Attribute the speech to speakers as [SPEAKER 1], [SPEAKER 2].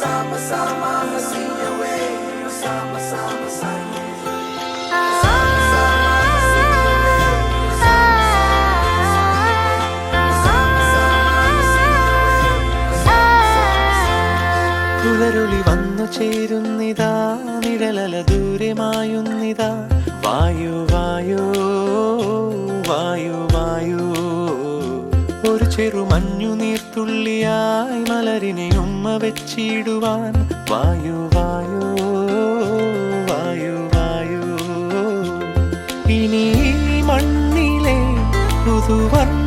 [SPEAKER 1] Sama-sama masinyawe, sama-sama sayang.
[SPEAKER 2] പുലരുളി വന്നു ചേരുന്നിതാ, നിഴലല ദൂരെ മായുന്നിതാ. വായു വായു വായു വായു, ഒരു ചെറു മഞ്ഞു നീർത്തുള്ളിയായി മലരിനെ ഉമ്മ വെച്ചിടുവാൻ. വായു വായു വായു വായു, ഇനി മണ്ണിലെ പുതുവർണ്ണ